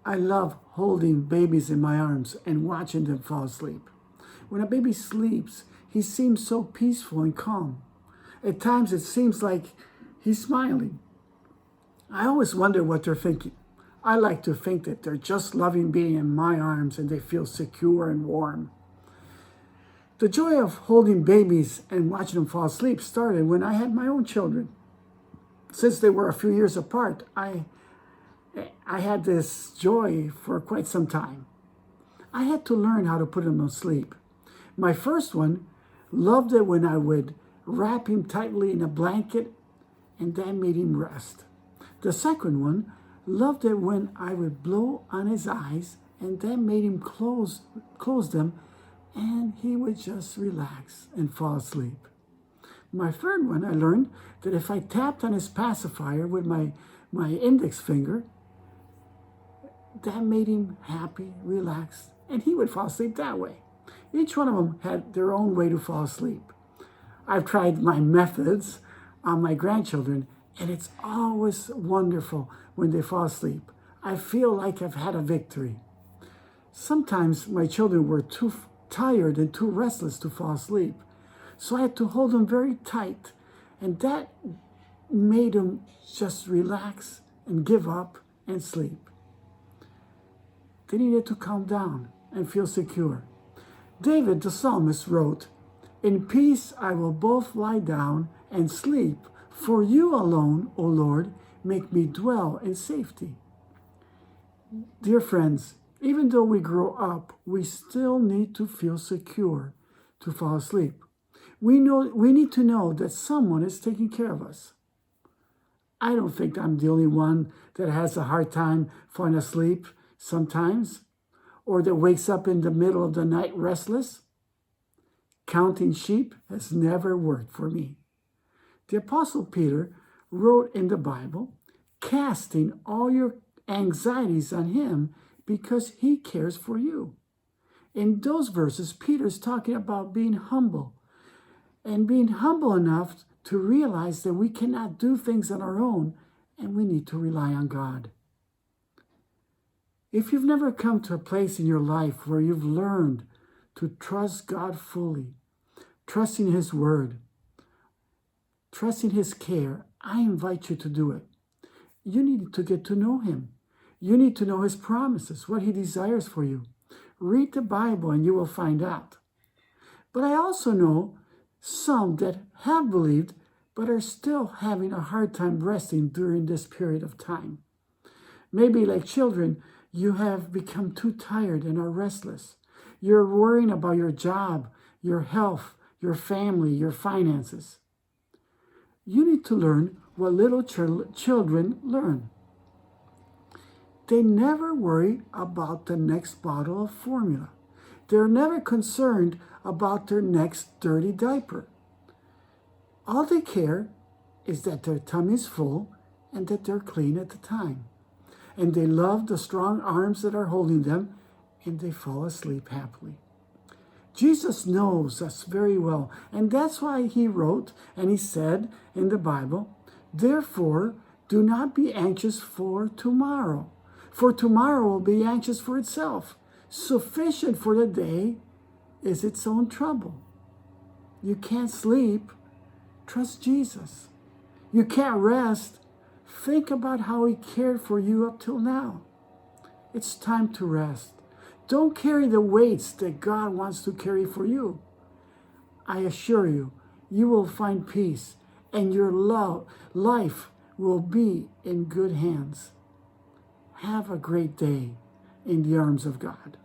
I love holding babies in my arms and watching them fall asleep. When a baby sleeps, he seems so peaceful and calm. At times it seems like he's smiling. I always wonder what they're thinking. I like to think that they're just loving being in my arms and they feel secure and warm. The joy of holding babies and watching them fall asleep started when I had my own children. Since they were a few years apart, I had this joy for quite some time. I had to learn how to put them to sleep. My first one loved it when I would wrap him tightly in a blanket and that made him rest. The second one loved it when I would blow on his eyes and that made him close them and he would just relax and fall asleep. My third one, I learned that if I tapped on his pacifier with my index finger, that made him happy, relaxed, and he would fall asleep that way. Each one of them had their own way to fall asleep. I've tried my methods on my grandchildren, and it's always wonderful when they fall asleep. I feel like I've had a victory. Sometimes my children were too tired and too restless to fall asleep, so I had to hold them very tight, and that made them just relax and give up and sleep. They needed to calm down and feel secure. David, the psalmist, wrote, "In peace I will both lie down and sleep, for you alone, O Lord, make me dwell in safety." Dear friends, even though we grow up, we still need to feel secure to fall asleep. We need to know that someone is taking care of us. I don't think I'm the only one that has a hard time falling asleep sometimes, or that wakes up in the middle of the night restless. Counting sheep has never worked for me. The Apostle Peter wrote in the Bible, "Casting all your anxieties on him because he cares for you." In those verses, Peter's talking about being humble and being humble enough to realize that we cannot do things on our own and we need to rely on God. If you've never come to a place in your life where you've learned to trust God fully, trusting his word, trusting his care, I invite you to do it. You need to get to know him. You need to know his promises, what he desires for you. Read the Bible and you will find out. But I also know some that have believed but are still having a hard time resting during this period of time. Maybe like children, you have become too tired and are restless. You're worrying about your job, your health, your family, your finances. You need to learn what little children learn. They never worry about the next bottle of formula. They're never concerned about their next dirty diaper. All they care is that their tummy is full and that they're clean at the time. And they love the strong arms that are holding them, and they fall asleep happily. Jesus knows us very well, and that's why he wrote and he said in the Bible, "Therefore, do not be anxious for tomorrow will be anxious for itself. Sufficient for the day is its own trouble." You can't sleep, trust Jesus. You can't rest, think about how he cared for you up till now. It's time to rest. Don't carry the weights that God wants to carry for you. I assure you, you will find peace and your life will be in good hands. Have a great day in the arms of God.